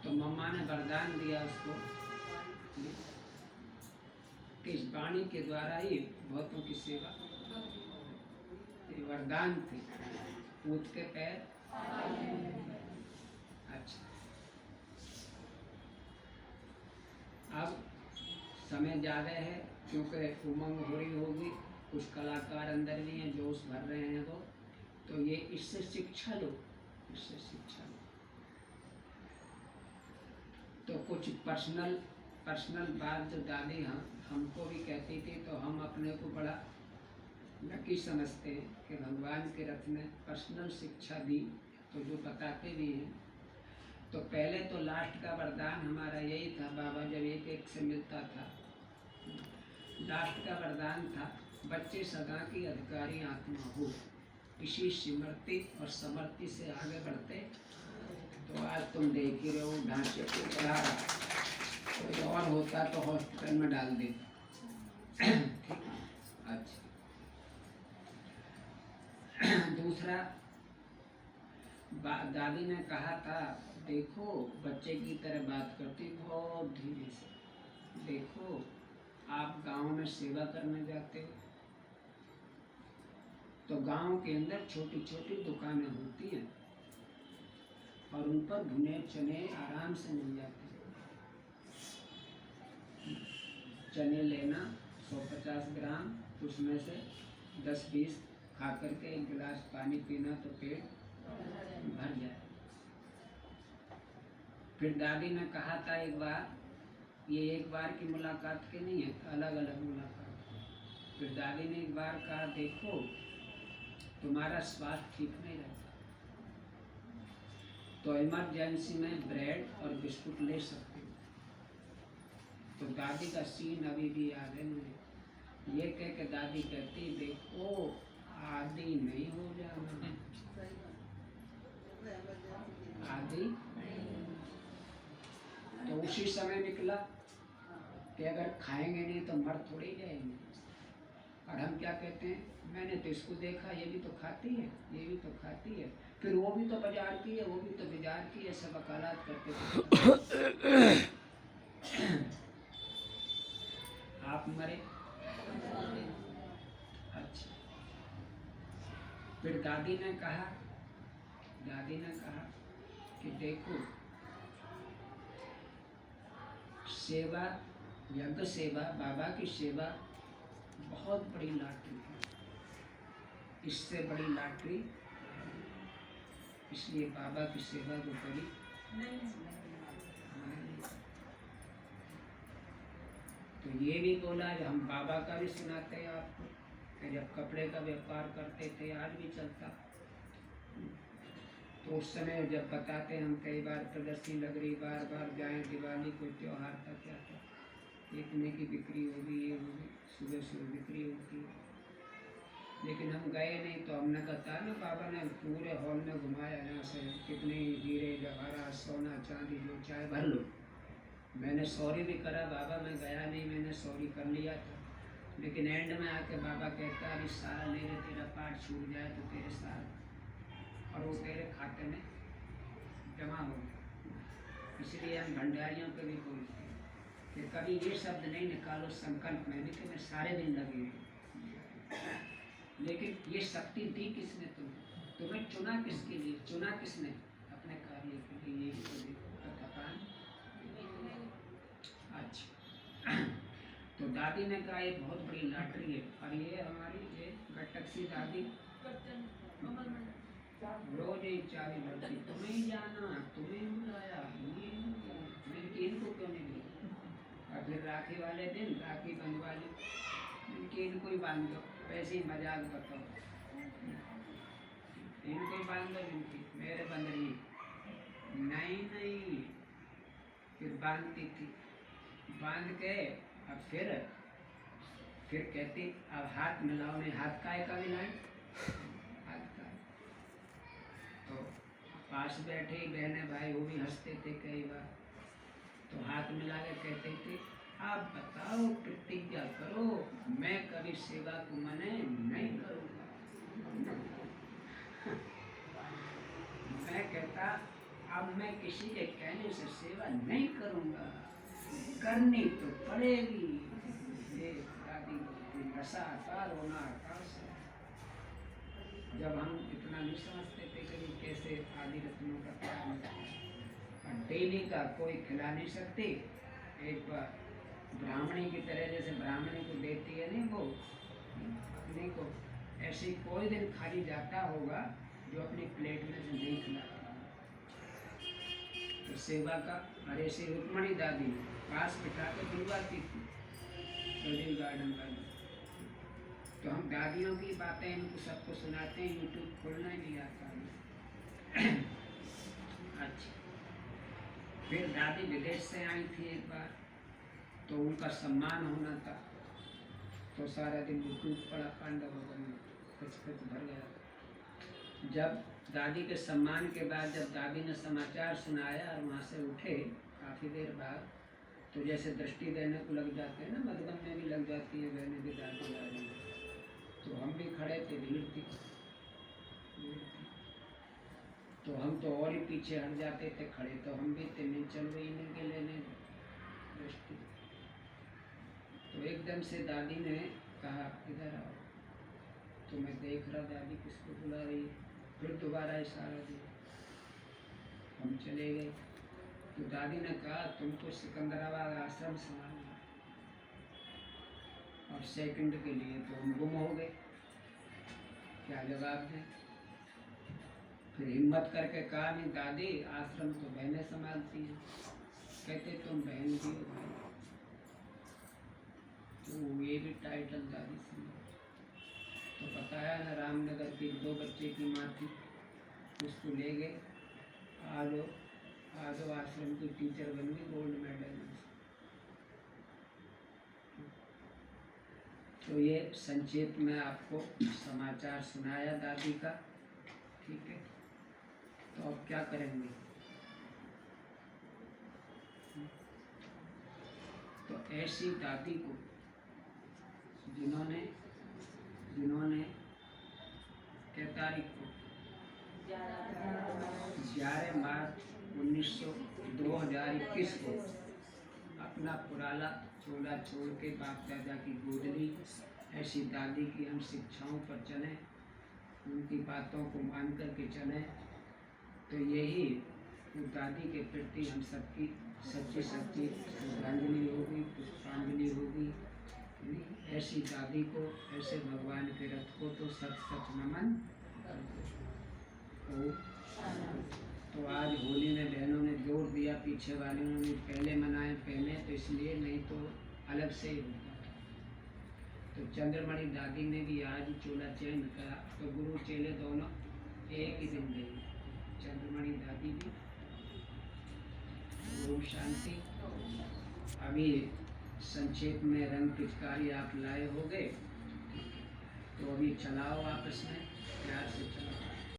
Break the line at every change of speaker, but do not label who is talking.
तो मम्मा ने वरदान दिया उसको कि इस वाणी के द्वारा ही बहुतों की सेवा। ये वरदान थे, पूत के पैर। अच्छा, अब समय ज़्यादा है क्योंकि उमंग हो रही होगी, कुछ कलाकार अंदर भी हैं जोश भर रहे हैं वो, तो ये इससे शिक्षा लो, इससे शिक्षा लो। तो कुछ पर्सनल बात जो दादी हमको भी कहती थी, तो हम अपने को बड़ा लकी समझते हैं कि भगवान के रथ ने पर्सनल शिक्षा दी, तो जो बताते भी हैं। तो पहले तो लास्ट का वरदान हमारा यही था, बाबा जब एक एक से मिलता था, लास्ट का वरदान था, बच्चे सदा की अधिकारी आत्मा हो, इसी स्मृति और समृद्धि से आगे बढ़ते। तो आज तुम देख ही रहे हो ढांचे को चढ़ा रहा, कोई और होता तो हॉस्पिटल में डाल देता। अच्छा, दूसरा दादी ने कहा था, देखो बच्चे की तरह बात करती बहुत धीरे से, देखो आप गांव में सेवा करने जाते हो, तो गांव के अंदर छोटी छोटी दुकानें होती हैं और उन पर भुने चने आराम से मिल जाते हैं। चने लेना 150 ग्राम, उसमें से 10-20 खा करके एक गिलास पानी पीना तो पेट भर जाए। फिर दादी ने कहा था एक बार, ये एक बार की मुलाकात के नहीं है, अलग अलग मुलाकात। फिर दादी ने एक बार कहा, देखो तुम्हारा स्वास्थ्य ठीक नहीं रहता, तो इमरजेंसी में ब्रेड और बिस्कुट ले सकते हो। तो दादी का सीन अभी भी याद है मुझे। ये कह के दादी कहती, देखो आदि नहीं हो जाना, आदि। तो उसी समय निकला कि अगर खाएंगे नहीं तो मर थोड़ी जाएंगे। और हम क्या कहते हैं, मैंने तो इसको देखा, ये भी तो खाती है, ये भी तो खाती है, फिर वो भी तो बाजार की है, वो भी तो बाजार की है, सब वकालत करते थे। आप मरे। अच्छा, फिर दादी ने कहा कि देखो सेवा, यज्ञ सेवा, बाबा की सेवा बहुत बड़ी लॉटरी है, इससे बड़ी लॉटरी, इसलिए बाबा की सेवा को बड़ी नहीं। तो ये भी बोला, हम बाबा का भी सुनाते हैं आपको कि जब कपड़े का व्यापार करते थे, आज भी चलता, तो उस समय जब बताते हम, कई बार प्रदर्शनी लग रही, बार बार जाएं, दिवाली कोई त्योहार था, क्या था, इतने की बिक्री होगी, ये होगी, सुबह सुबह बिक्री होती है। लेकिन हम गए नहीं, तो हमने कहा ना, बाबा ने पूरे हॉल में घुमाया, यहाँ से कितने हीरे जवाहरात सोना चांदी जो चाहे भर लो। मैंने सॉरी भी करा, बाबा मैं गया नहीं, मैंने सॉरी कर लिया था। लेकिन एंड में आके बाबा कहता, अरे सारा ले रहे, तेरा पार्ट छूट जाए तो तेरे साथ, और वो तेरे खाते में जमा हो गया। इसलिए हम भंडारियों को भी बोलते हैं कि कभी ये शब्द नहीं निकालो संकल्प में भी कि मैं सारे दिन लगे हूँ। लेकिन ये शक्ति दी किसने तुम्हें चुना किसके लिए, चुना किसने, अपने कार्य के लिए, यही तो देखो। अच्छा, तो दादी ने कहा ये बहुत बड़ी लॉटरी है, और ये हमारी ये गटक्सी दादी रोज ही चाबी भरती, तुम्हें ही जाना, तुम्हें ही बुलाया, इनको क्यों नहीं दिया। और फिर राखी वाले दिन राखी बंधवा ली, इनको ही बांध दो, वैसे ही मजाक बताओ, इनको ही बांध दो, इनकी मेरे बंद रही, नहीं, फिर बांधती थी, बांध के अब फिर कहती, अब हाथ मिलाओ, नहीं हाथ काय का मिलाएं, हाथ का। तो पास बैठे बहने भाई वो भी हंसते थे कई बार, तो हाथ मिला के कहते थे, आप बताओ, प्रतिज्ञा करो, मैं कभी सेवा को मना नहीं करूँगा। मैं कहता, अब मैं किसी के कहने से सेवा नहीं करूँगा, करनी तो पड़ेगी। ये दादी की नशा पार होना आकाश है। जब हम इतना नहीं समझते थे कि कैसे आदि रत्नों का त्याग मिलता है, और डेली का कोई खिला नहीं सकती। एक बार ब्राह्मणी की तरह, जैसे ब्राह्मणी को देती है नहीं वो अपने को, ऐसे कोई दिन खाली जाता होगा जो अपनी प्लेट में से नहीं खिलाता। तो सेवा का, और ऐसे रुक्मणी दादी पास बिठा कर दिलवाती थी गार्डन का। तो हम दादियों की बातें इनको सबको सुनाते हैं, यूट्यूब खोलना ही नहीं आता है। अच्छा, फिर दादी विदेश से आई थी एक बार, तो उनका सम्मान होना था, तो सारा दिन टूट पड़ा पांडव भवन में, कुछ भर गया। जब दादी के सम्मान के बाद जब दादी ने समाचार सुनाया और वहाँ से उठे काफ़ी देर बाद, तो जैसे दृष्टि देने को लग जाते हैं ना, मधुबन में भी लग जाती है बहने भी, दादी आ रही है। तो हम भी खड़े थे, भीड़ थी, तो हम तो और ही पीछे हट जाते थे, खड़े तो हम भी थे, नहीं चल रही नहीं के लेने दृष्टि। तो एकदम से दादी ने कहा इधर आओ। तो मैं देख रहा दादी किसको बुला रही है, फिर दोबारा इशारा दिया, हम चले गए। तो दादी ने कहा तुमको सिकंदराबाद आश्रम संभालना, और सेकंड के लिए तो हम गुम हो गए, क्या जवाब दें। फिर हिम्मत करके कहा नहीं दादी, आश्रम तो बहनें संभालती हैं। कहते तुम बहन भी हो भाई, तो ये भी टाइटल दादी से। तो बताया ना, रामनगर की 2 बच्चे की माँ थी, उसको ले गए, आजो आश्रम की टीचर बन गई, गोल्ड मेडल में। तो ये संक्षेप में आपको समाचार सुनाया दादी का, ठीक है। तो अब क्या करेंगे, तो ऐसी दादी को जिन्होंने क्या तारीख को 11 मार्च 2021 को अपना पुराना चोला छोड़ के बाप दादा की गोद ली। ऐसी दादी की हम शिक्षाओं पर चलें, उनकी बातों को मान करके चलें, तो यही दादी के प्रति हम सबकी सच्ची श्रद्धांजलि होगी, पुष्पांजलि होगी। ऐसी दादी को, ऐसे भगवान के रथ को तो सच नमन। तो आज होली में बहनों ने जोर दिया, पीछे वालों ने पहले मनाए, पहले तो इसलिए, नहीं तो अलग से ही होता। तो चंद्रमणि दादी ने भी आज चोला चेंज करा, तो गुरु चेले दोनों एक ही दिन गए, चंद्रमणि दादी भी। ओम शांति। अभी संक्षेप में रंग पिचकारी आप लाए हो गए, तो अभी चलाओ आपस में, प्यार से चलाओ।